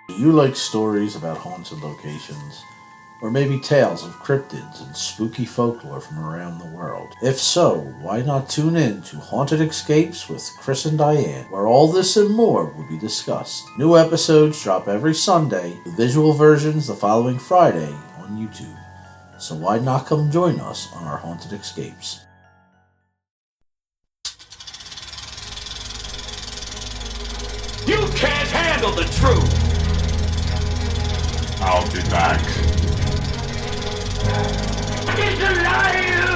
Do you like stories about haunted locations? Or maybe tales of cryptids and spooky folklore from around the world? If so, why not tune in to Haunted Escapes with Chris and Diane, where all this and more will be discussed. New episodes drop every Sunday, with visual versions the following Friday on YouTube. So why not come join us on our Haunted Escapes? You can't handle the truth! I'll be back. It's alive!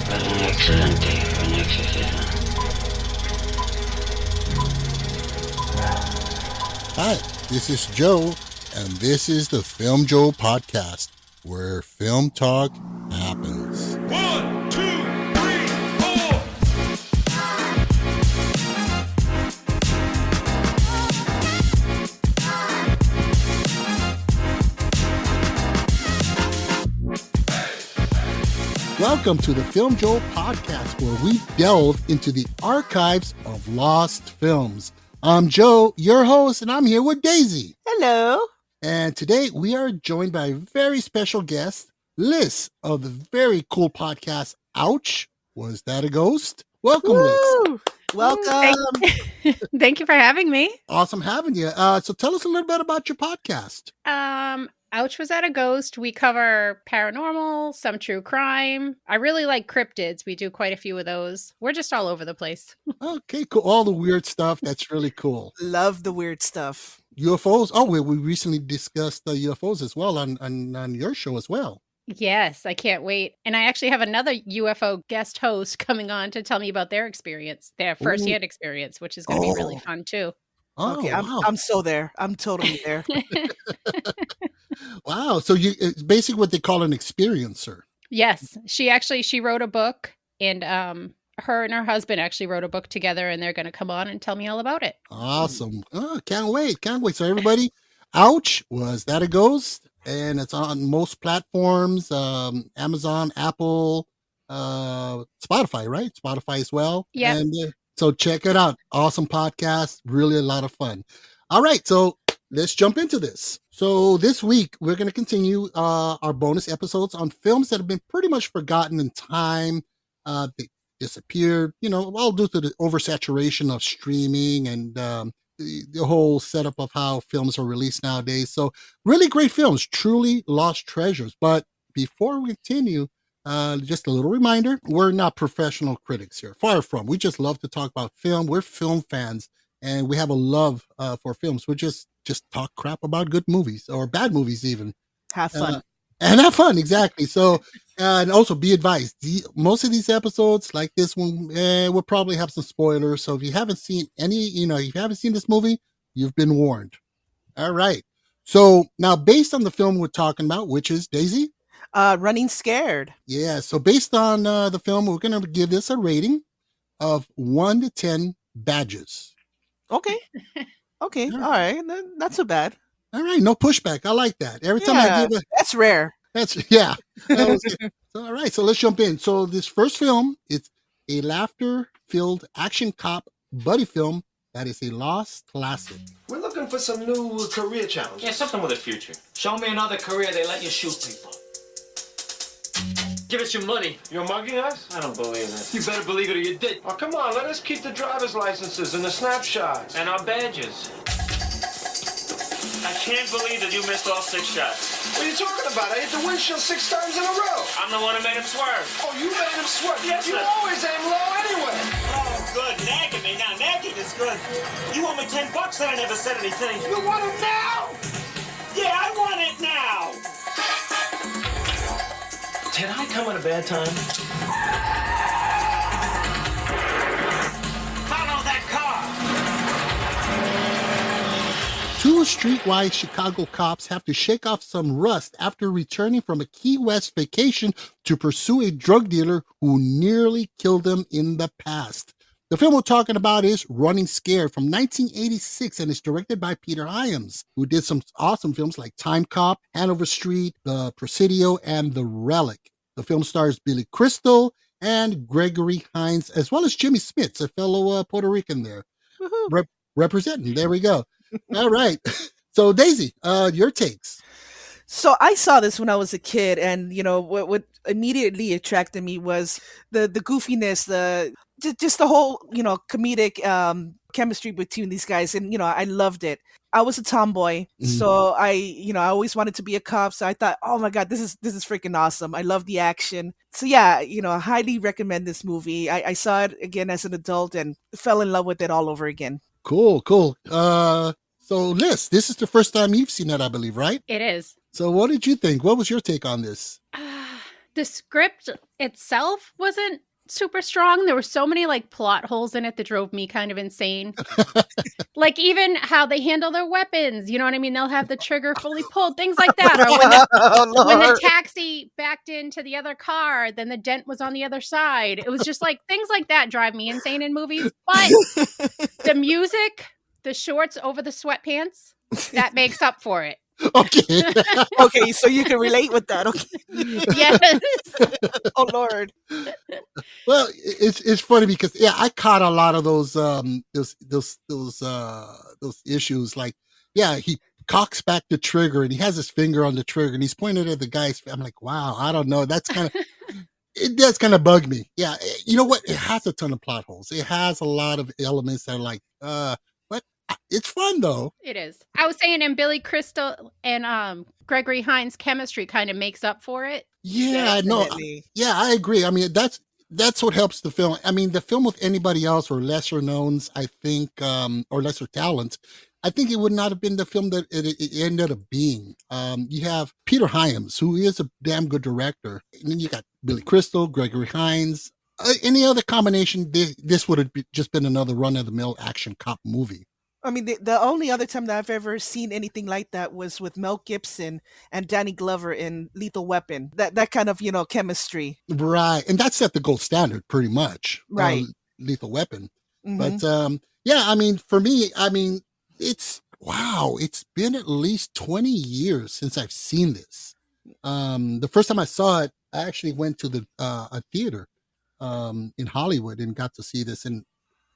Was an excellent day for an exorcism. Hi, this is Joe, and this is the Film Joe Podcast, where film talk happens. 1, 2, 3, 4! Welcome to the Film Joe Podcast, where we delve into the archives of lost films. I'm Joe, your host, and I'm here with Daisy. Hello. And today we are joined by a very special guest, Liz, of the very cool podcast, Ouch, Was That a Ghost? Welcome, Liz. Woo! Welcome. Thank you for having me. Awesome having you. So tell us a little bit about your podcast. Ouch, Was That a Ghost? We cover paranormal, some true crime. I really like cryptids. We do quite a few of those. We're just all over the place. Okay, cool. All the weird stuff. That's really cool. Love the weird stuff. UFOs. Oh, we recently discussed the UFOs as well on your show as well. Yes, I can't wait. And I actually have another UFO guest host coming on to tell me about their experience, their firsthand experience, which is going to be really fun too. Oh, Okay, wow. I'm so there. I'm totally there. Wow. So it's basically what they call an experiencer. Yes, she wrote a book, and her and her husband actually wrote a book together, and they're going to come on and tell me all about it. Awesome. Oh, can't wait. Can't wait. So everybody, Ouch, Was That a Ghost? And it's on most platforms, Amazon, Apple, Spotify, right? Spotify as well. Yep. And so check it out. Awesome podcast. Really a lot of fun. All right. So let's jump into this. So this week, we're going to continue our bonus episodes on films that have been pretty much forgotten in time. They disappeared, all due to the oversaturation of streaming and the whole setup of how films are released nowadays. So really great films, truly lost treasures. But before we continue, just a little reminder, we're not professional critics here. Far from. We just love to talk about film. We're film fans, and we have a love for films. We just talk crap about good movies or bad movies even. Have fun. And have fun, exactly. So, and also be advised, most of these episodes, like this one, will probably have some spoilers. So if you haven't seen if you haven't seen this movie, you've been warned. All right. So now, based on the film we're talking about, which is Daisy? Running Scared. Yeah. So based on the film, we're going to give this a rating of 1 to 10 badges. Okay. Okay. All right. Not so bad. All right. No pushback. I like that. Every time I give that's rare. yeah. That was it. So, all right, so let's jump in. So this first film, it's a laughter-filled action cop buddy film that is a lost classic. We're looking for some new career challenges. Yeah, something with a future. Show me another career they let you shoot people. Give us your money. You're mugging us? I don't believe it. You better believe it or you did. Oh, come on, let us keep the driver's licenses and the snapshots. And our badges. I can't believe that you missed all 6 shots. What are you talking about? I hit the windshield 6 times in a row. I'm the one who made him swerve. Oh, you made him sweat. Yes, you sir. always aim low anyway. Oh, good. Nagging me now. Nagging is good. You owe me $10 and I never said anything. You want it now? Yeah, I want it now. Did I come at a bad time? Follow that car. Two streetwise Chicago cops have to shake off some rust after returning from a Key West vacation to pursue a drug dealer who nearly killed them in the past. The film we're talking about is Running Scared from 1986, and it's directed by Peter Hyams, who did some awesome films like Time Cop, Hanover Street, The Presidio, and The Relic. The film stars Billy Crystal and Gregory Hines, as well as Jimmy Smits, a fellow Puerto Rican there. Representing. There we go. All right. So Daisy, your takes. So I saw this when I was a kid, and what immediately attracted me was the goofiness, just the whole comedic chemistry between these guys, and I loved it. I was a tomboy, so I always wanted to be a cop. So I thought, oh my god, this is freaking awesome. I love the action. So yeah, I highly recommend this movie. I saw it again as an adult and fell in love with it all over again. Cool. So Liz, this is the first time you've seen it, I believe, right? It is. So what did you think? What was your take on this? The script itself wasn't super strong. There were so many like plot holes in it that drove me kind of insane. Like even how they handle their weapons. You know what I mean? They'll have the trigger fully pulled, things like that. Or when the taxi backed into the other car, then the dent was on the other side. It was just like things like that drive me insane in movies. But the music, the shorts over the sweatpants, that makes up for it. Okay. Okay, so you can relate with that. Okay. Yes. Oh Lord. Well, it's funny because I caught a lot of those issues. Like, he cocks back the trigger and he has his finger on the trigger and he's pointing at the guy's. I'm like, wow, I don't know. That's kind of it does kind of bug me. Yeah, you know what? It has a ton of plot holes. It has a lot of elements that are like, but it's fun though. It is. I was saying, and Billy Crystal and Gregory Hines' chemistry kind of makes up for it. Yeah, no, Definitely. yeah, I agree. I mean, that's what helps the film. I mean, the film with anybody else or lesser knowns, I think, or lesser talents, I think it would not have been the film that it ended up being. You have Peter Hyams, who is a damn good director, and then you got Billy Crystal, Gregory Hines. Any other combination, this would have just been another run-of-the-mill action cop movie. I mean, the only other time that I've ever seen anything like that was with Mel Gibson and Danny Glover in Lethal Weapon. That kind of, chemistry. Right. And that set the gold standard pretty much. Right. Lethal Weapon. Mhm. But yeah, I mean, for me, it's been at least 20 years since I've seen this. The first time I saw it, I actually went to a theater in Hollywood and got to see this, and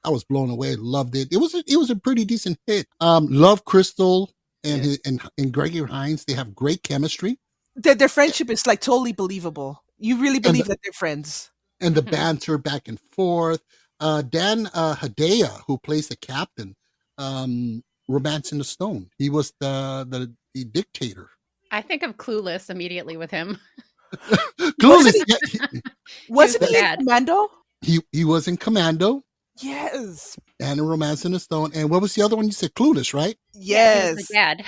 I was blown away. Loved it. It was a pretty decent hit. Love Crystal and Gregory Hines. They have great chemistry. Their friendship is like totally believable. You really believe that they're friends. And the banter back and forth. Dan Hedaya, who plays the captain, Romance in the Stone. He was the dictator. I think of Clueless immediately with him. Clueless. Wasn't he in Dad. Commando? He was in Commando Yes. and in Romance in the Stone. And what was the other one? You said Clueless, right? Yeah, he Yes. was the dad.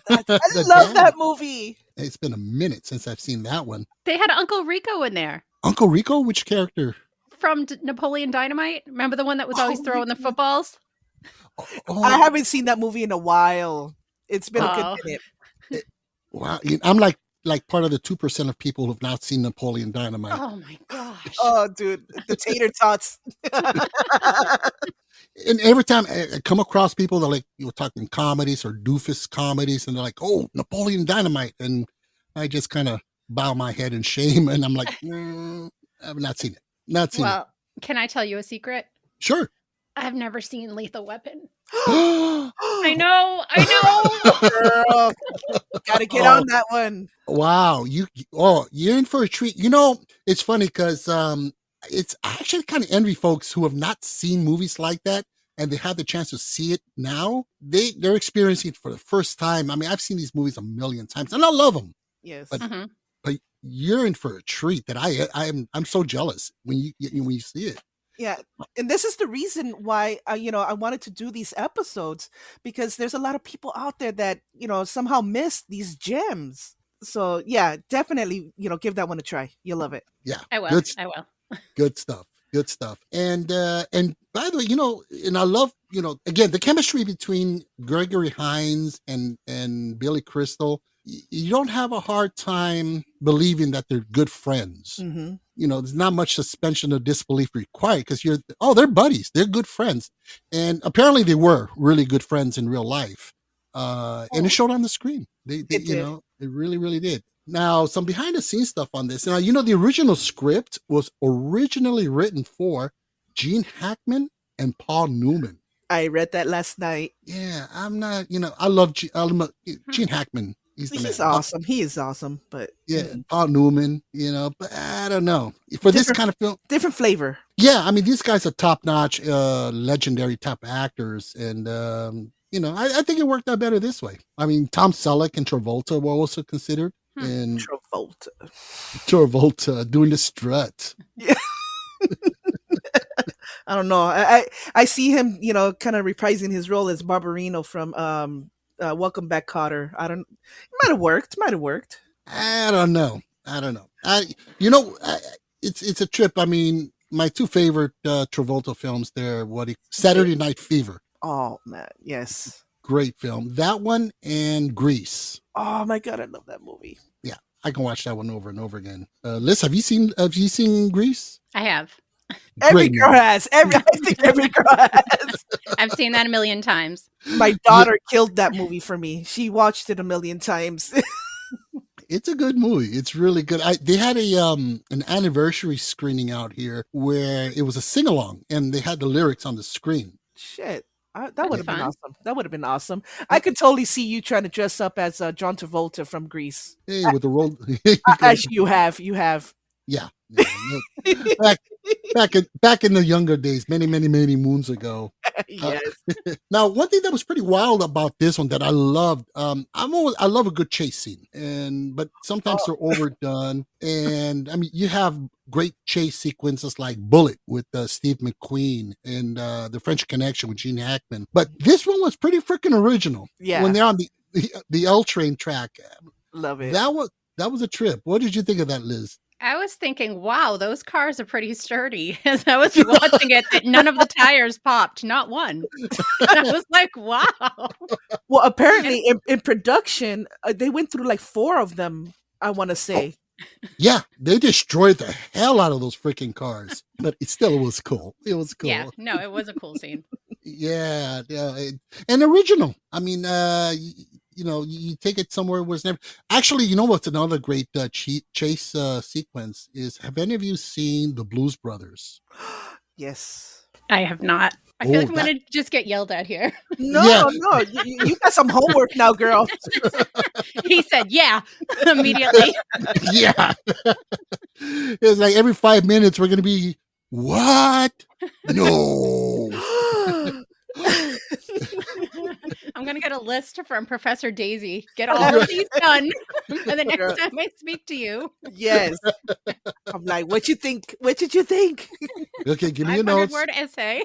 I The love dad. that movie. It's been a minute since I've seen that one. They had Uncle Rico in there Uncle Rico, which character? from Napoleon Dynamite. Remember the one that was always throwing the footballs? Oh, I haven't seen that movie in a while. It's been a Oh. good minute. wow. I'm like part of the 2% of people who have not seen Napoleon Dynamite. Oh my gosh. Oh, dude, the tater tots. And every time I come across people that you're talking comedies or doofus comedies, and they're like, "Oh, Napoleon Dynamite," and I just kind of bow my head in shame, and I'm like, "I've not seen it. Not seen it." Well, can I tell you a secret? Sure. I've never seen Lethal Weapon. Wow. I know. Girl, gotta get on that one. You're in for a treat. You know, it's funny because it's I actually kind of envy folks who have not seen movies like that and they have the chance to see it now. They're experiencing it for the first time. I mean, I've seen these movies a million times and I love them, Yes. But- Mhm. but you're in for a treat that I'm so jealous when you see it. Yeah, and this is the reason why I wanted to do these episodes, because there's a lot of people out there that somehow miss these gems. So yeah, definitely give that one a try. You'll love it. Yeah, I will. good, I will. good stuff. Good stuff. And by the way, and I love again the chemistry between Gregory Hines and Billy Crystal. You don't have a hard time believing that they're good friends. Mm-hmm. There's not much suspension of disbelief required because they're buddies. They're good friends. And apparently they were really good friends in real life. And it showed on the screen. They It did. it really, really did. Now, some behind the scenes stuff on this. Now, the original script was originally written for Gene Hackman and Paul Newman. I read that last night. Yeah, I'm not. I love Gene Hackman. He's the He's man. awesome. He is awesome, but Yeah, Paul Newman. But I don't know for this Different- kind of film. different flavor. Yeah, I mean these guys are top notch, legendary type actors, and I think it worked out better this way. I mean Tom Selleck and Travolta were also considered, and Travolta doing the strut. I don't know. I see him, kind of reprising his role as Barbarino from Welcome Back, Kotter. It might have worked. I don't know. It's a trip. I mean, my two favorite Travolta films there. Saturday Night Fever. Oh man, yes. Great film. That one and Grease. Oh my god, I love that movie. Yeah, I can watch that one over and over again. Liz, have you seen Grease? I have. Every girl has. I think every girl has. I've seen that a million times. My daughter killed that movie for me. She watched it a million times. It's a good movie. It's really good. They had an anniversary screening out here where it was a sing along, and they had the lyrics on the screen. Shit. That would have been awesome. That would have been awesome. I could totally see you trying to dress up as John Travolta from Grease. Hey, with the roll. Actually, you have. Yeah. Back in the younger days, many moons ago. Yes. Now, one thing that was pretty wild about this one that I loved, I love a good chase scene, but sometimes they're overdone. And I mean, you have great chase sequences like Bullet with Steve McQueen and The French Connection with Gene Hackman. But this one was pretty freaking original. Yeah. When they're on the L train track, Love it. that was a trip. What did you think of that, Liz? I was thinking, wow, those cars are pretty sturdy. As I was watching it, that none of the tires popped, not one. I was like, wow. Well, apparently in production, they went through like 4 of them, I want to say. Yeah, they destroyed the hell out of those freaking cars, but it still was cool. It was cool. Yeah, no, it was a cool scene. Yeah, and original. I mean, you take it somewhere where it's never. Actually, you know what's another great chase sequence is? Have any of you seen the Blues Brothers? Yes. I have not. I feel like I'm going to just get yelled at here. No. You got some homework now, girl. He said, yeah, immediately. Yeah. It's like every 5 minutes we're going to be, what? No. I'm going to get a list from Professor Daisy. Get all of these done for the next time I speak to you. Yes. I'm like, what you think? What did you think? Okay, give me your notes. 500-word essay.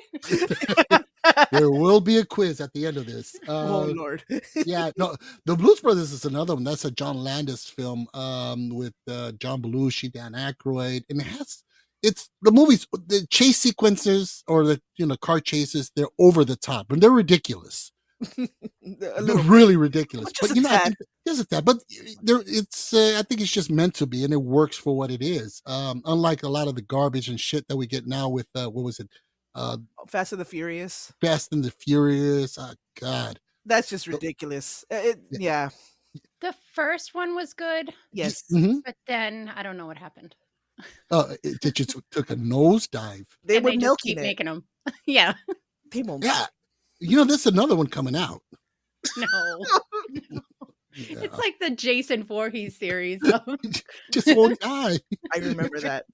There will be a quiz at the end of this. Oh, Lord. Yeah, no, the Blues Brothers is another one. That's a John Landis film with John Belushi, Dan Aykroyd, and it's the movies, the chase sequences or the car chases. They're over the top and they're ridiculous. They're really ridiculous. But there's a tad. But I think it's just meant to be, and it works for what it is. Unlike a lot of the garbage and shit that we get now with what was it? Fast and the Furious. Fast and the Furious. Oh, God. That's just ridiculous. Yeah. The first one was good. Yes. Mm-hmm. But then I don't know what happened. It just took a nosedive. They and were they just milking keep it. making them. Yeah. Yeah. There's another one coming out. No. Yeah. It's like the Jason Voorhees series. Just won't die. I remember that.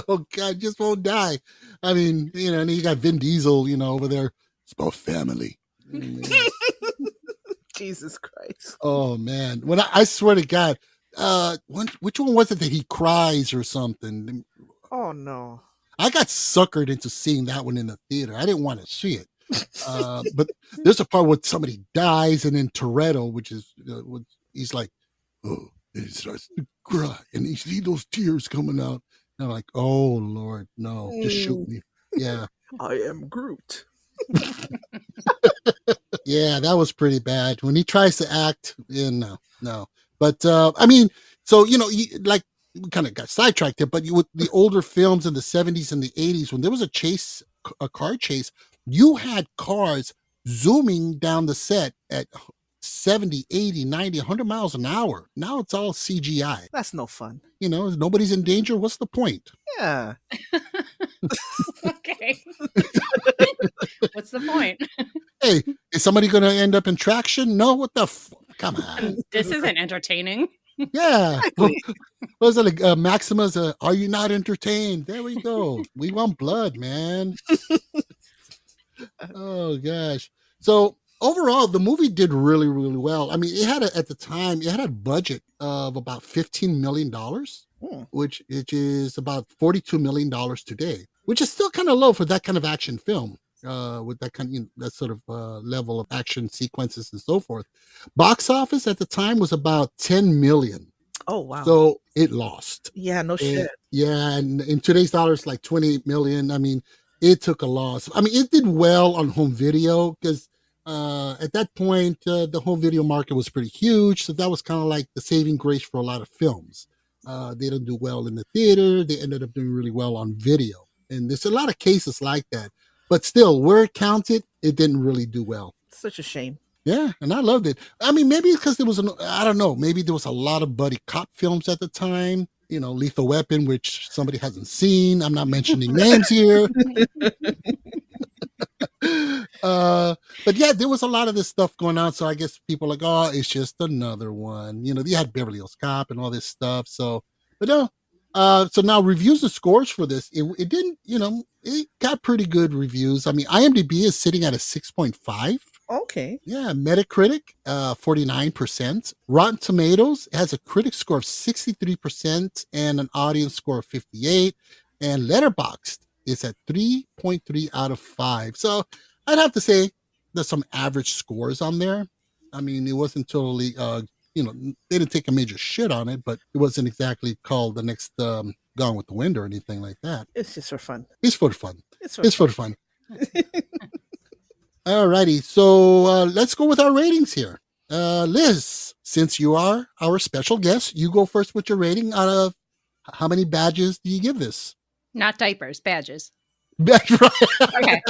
Oh, God, just won't die. I mean, and you got Vin Diesel, over there. It's about family. Jesus Christ. Oh, man. When I swear to God, which one was it that he cries or something? Oh, no. I got suckered into seeing that one in the theater. I didn't want to see it. But there's a part where somebody dies, and then Toretto, which is he's like, oh, and he starts to cry, and you see those tears coming out. And I'm like, oh Lord, no, just shoot me. Yeah, I am Groot. Yeah, that was pretty bad when he tries to act. No. But I mean, so like we kind of got sidetracked there. But with the older films in the 70s and the 80s, when there was a car chase. You had cars zooming down the set at 70, 80, 90, 100 miles an hour. Now it's all CGI. That's no fun. Nobody's in danger. What's the point? Yeah. Okay. What's the point? Hey, is somebody going to end up in Traction? No, what the come on. This isn't entertaining. Yeah. Exactly. What was it like Maxima's are you not entertained? There we go. We want blood, man. Oh gosh. So overall, the movie did really, really well. I mean, it had at the time, it had a budget of about $15 million, which is about $42 million today, which is still kind of low for that kind of action film. With that kind of that sort of level of action sequences and so forth. Box office at the time was about 10 million. Oh wow. So it lost. Yeah, no And, shit. yeah, and in today's dollars, like 28 million. I mean, it took a loss. I mean, it did well on home video because at that point, the home video market was pretty huge. So that was kind of like the saving grace for a lot of films. They didn't do well in the theater. They ended up doing really well on video. And there's a lot of cases like that. But still, where it counted, it didn't really do well. Such a shame. Yeah, and I loved it. I mean, maybe because there was I don't know, maybe there was a lot of buddy cop films at the time. You know, Lethal Weapon, which somebody hasn't seen. I'm not mentioning names here. But yeah, there was a lot of this stuff going on. So I guess people are like, oh, it's just another one. You know, you had Beverly Hills Cop and all this stuff. So, but no. So now reviews and scores for this, it didn't, you know, it got pretty good reviews. I mean, IMDb is sitting at a 6.5. Okay. Yeah, Metacritic, 49%. Rotten Tomatoes has a critic score of 63% and an audience score of 58. And Letterboxd is at 3.3 out of 5. So I'd have to say there's some average scores on there. I mean, it wasn't totally, you know, they didn't take a major shit on it, but it wasn't exactly called the next Gone with the Wind or anything like that. It's just for fun. It's for fun. It's For fun. All righty. So let's go with our ratings here. Liz, since you are our special guest, you go first with your rating out of how many badges do you give this? Not diapers, badges. Right. Okay.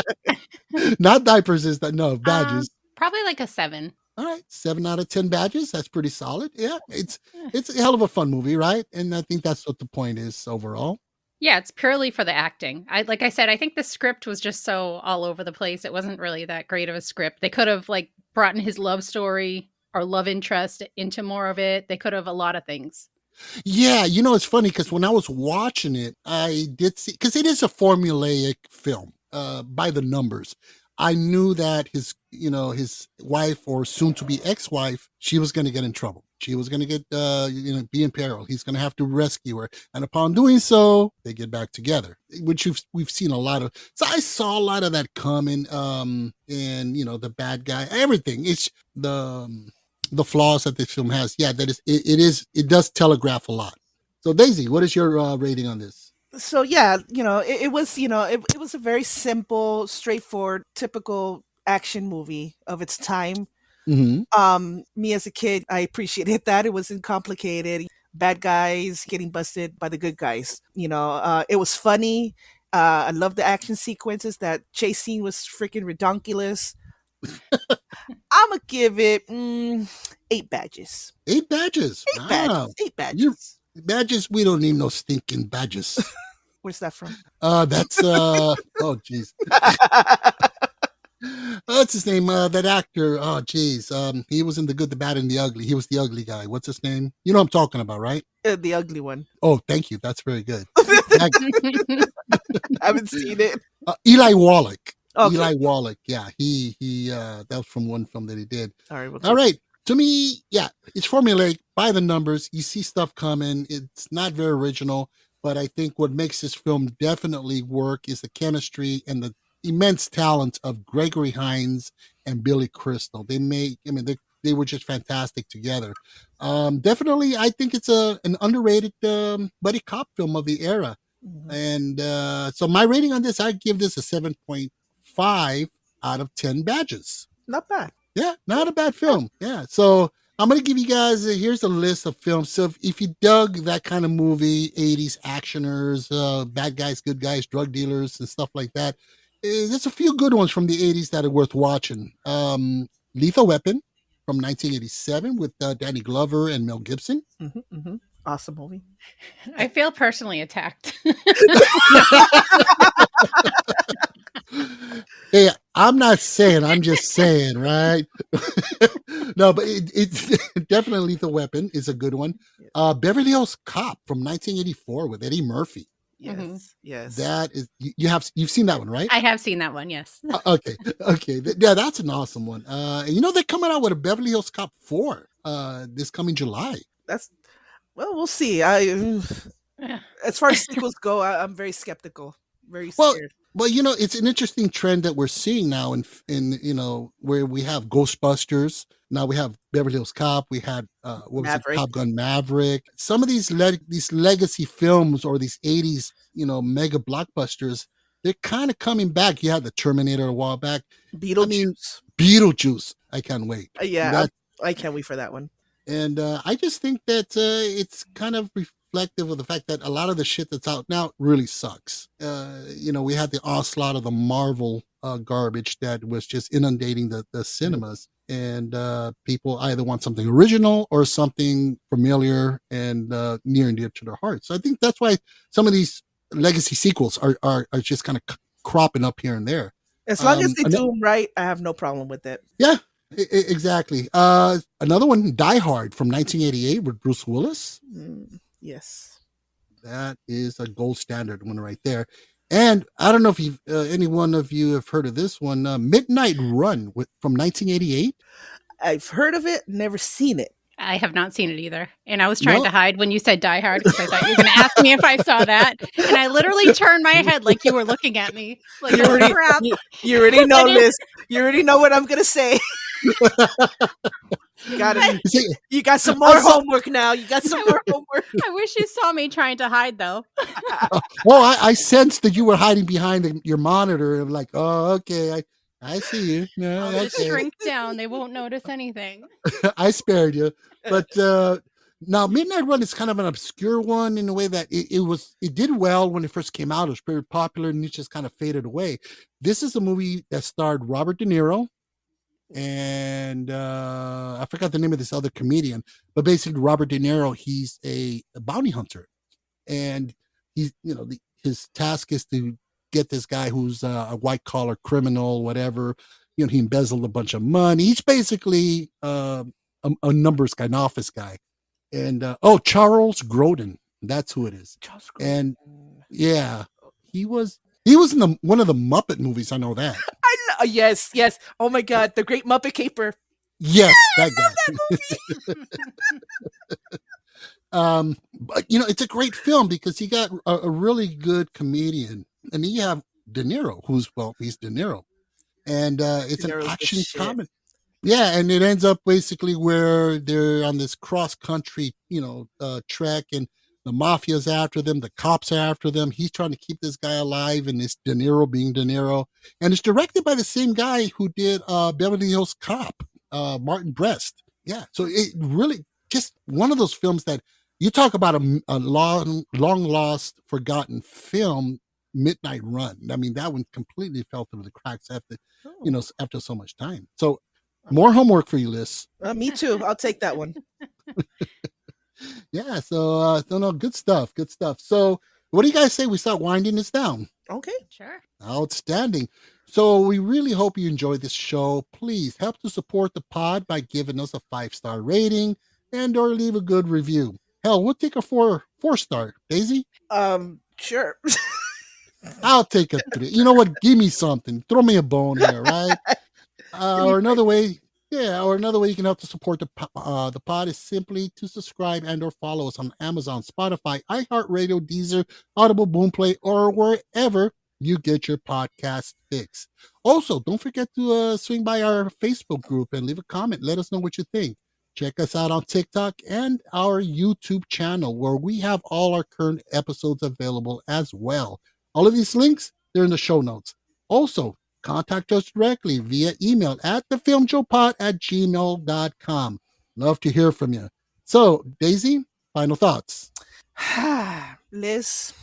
Not diapers is that no badges. Probably like a 7. All right, 7 out of 10 badges. That's pretty solid. Yeah, it's a hell of a fun movie, right? And I think that's what the point is overall. Yeah, it's purely for the acting. Like I said, I think the script was just so all over the place. It wasn't really that great of a script. They could have like brought in his love story or love interest into more of it. They could have a lot of things. Yeah, you know, it's funny because when I was watching it, I did see, because it is a formulaic film by the numbers. I knew that his wife or soon to be ex-wife, she was going to get in trouble. She was going to get, be in peril. He's going to have to rescue her. And upon doing so, they get back together, which we've seen a lot of. So I saw a lot of that coming. And, you know, the bad guy, everything. It's the flaws that this film has. Yeah, it does telegraph a lot. So Daisy, what is your rating on this? So yeah, you know, it was, you know, it was a very simple, straightforward, typical action movie of its time. Mm-hmm. Me as a kid, I appreciated that. It wasn't complicated. Bad guys getting busted by the good guys. You know, it was funny. I love the action sequences. That chase scene was freaking redonkulous. I'm gonna give it 8 badges. 8 badges. 8 Wow. badges. 8 badges. Badges, we don't need no stinking badges. Where's that from? That's oh jeez. What's his name? That actor. Oh geez. He was in The Good, the Bad, and the Ugly. He was the ugly guy. What's his name? You know what I'm talking about, right? The ugly one. Oh, thank you. That's very good. I haven't seen it. Eli Wallach. Okay. Eli Wallach. Yeah, he that was from one film that he did. All right. To me, yeah, it's formulaic by the numbers. You see stuff coming. It's not very original, but I think what makes this film definitely work is the chemistry and the immense talent of Gregory Hines and Billy Crystal. They were just fantastic together. Definitely, I think it's an underrated buddy cop film of the era. Mm-hmm. And so my rating on this, I give this a 7.5 out of 10 badges. Not bad. Yeah, not a bad film. Yeah, so I'm going to give you guys, here's a list of films. So if you dug that kind of movie, 80s actioners, bad guys, good guys, drug dealers, and stuff like that, there's a few good ones from the 80s that are worth watching. Lethal Weapon from 1987 with Danny Glover and Mel Gibson. Mm-hmm, mm-hmm. Awesome movie. I feel personally attacked. Hey, I'm not saying, I'm just saying, right? No, but it's definitely Lethal Weapon is a good one. Beverly Hills Cop from 1984 with Eddie Murphy. Yes, yes. That is you've seen that one, right? I have seen that one, yes. Okay. Yeah, that's an awesome one. And they're coming out with a Beverly Hills Cop 4 this coming July. Well, we'll see. As far as sequels go, I'm very skeptical. Very Well, scared. Well, it's an interesting trend that we're seeing now in where we have Ghostbusters. Now we have Beverly Hills Cop. We had Maverick. Top Gun Maverick. Some of these legacy films or these 80s, mega blockbusters, they're kind of coming back. You had the Terminator a while back. Beetlejuice. Beetlejuice. I can't wait. Yeah, I can't wait for that one. And I just think that it's kind of reflective of the fact that a lot of the shit that's out now really sucks. We had the onslaught of the Marvel garbage that was just inundating the cinemas. And people either want something original or something familiar and near and dear to their hearts. So I think that's why some of these legacy sequels are just kind of cropping up here and there. As long as they do them right, I have no problem with it. Yeah. Exactly. Another one, Die Hard from 1988 with Bruce Willis. Yes. That is a gold standard one right there. And I don't know if any one of you have heard of this one, Midnight Run from 1988. I've heard of it, never seen it. I have not seen it either. And I was trying to hide when you said Die Hard because I thought you were going to ask me if I saw that. And I literally turned my head like you were looking at me. Like, You already, crap. you already know this. You already know what I'm going to say. You got some more homework now. You got some more homework. I wish you saw me trying to hide, though. Well, I sensed that you were hiding behind your monitor. I'm like, oh, okay. I see you. No, I'll just shrink down. They won't notice anything. I spared you. But now Midnight Run is kind of an obscure one in a way that it did well when it first came out. It was very popular and it just kind of faded away. This is a movie that starred Robert De Niro and I forgot the name of this other comedian, but basically Robert De Niro, he's a bounty hunter, and he's his task is to get this guy who's a white collar criminal, whatever. He embezzled a bunch of money. He's basically a numbers guy, an office guy. And Charles Grodin, that's who it is. And yeah, he was in one of the Muppet movies. I know that. Yes. Oh my God, the Great Muppet Caper. Yes, that guy. But it's a great film because he got a really good comedian, and then you have De Niro, he's De Niro, and it's an action comedy. Yeah, and it ends up basically where they're on this cross country, trek, and the mafia's after them, the cops are after them. He's trying to keep this guy alive, and it's De Niro being De Niro, and it's directed by the same guy who did Beverly Hills Cop, Martin Brest. Yeah, so it really just one of those films that you talk about a long lost, forgotten film. Midnight Run. I mean, that one completely fell through the cracks after so much time. So more homework for you, Liz. Me too. I'll take that one. Yeah. So no, good stuff. Good stuff. So what do you guys say we start winding this down? Okay. Sure. Outstanding. So we really hope you enjoyed this show. Please help to support the pod by giving us a 5-star rating and or leave a good review. Hell, we'll take a 4-star. Daisy? Sure. I'll take a 3. You know what? Give me something. Throw me a bone here, right? Or another way you can help to support the pod is simply to subscribe and or follow us on Amazon, Spotify, iHeartRadio, Deezer, Audible, Boomplay, or wherever you get your podcast fix. Also, don't forget to swing by our Facebook group and leave a comment. Let us know what you think. Check us out on TikTok and our YouTube channel, where we have all our current episodes available as well. All of these links, they're in the show notes. Also, contact us directly via email at thefilmshowpod@gmail.com. Love to hear from you. So, Daisy, final thoughts. Liz,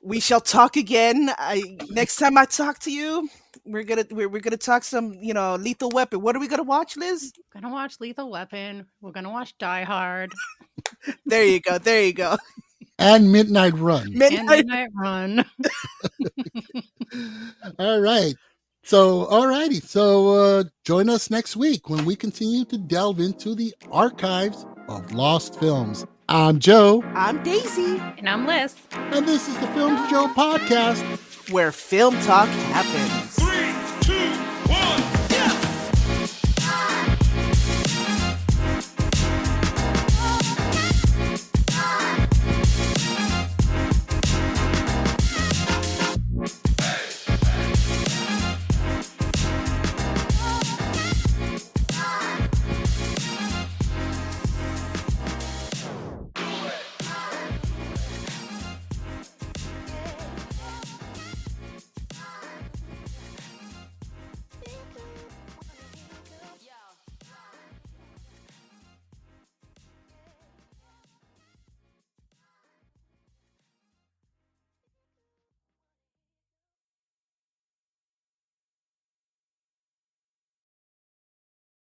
we shall talk again. Next time I talk to you, we're gonna talk some, Lethal Weapon. What are we gonna watch, Liz? We're gonna watch Lethal Weapon. We're gonna watch Die Hard. There you go. And Midnight Run. And Midnight. Midnight Run. All right. So, all righty. So, join us next week when we continue to delve into the archives of lost films. I'm Joe, I'm Daisy, And I'm Liz. and this is the Films Joe podcast. where film talk happens.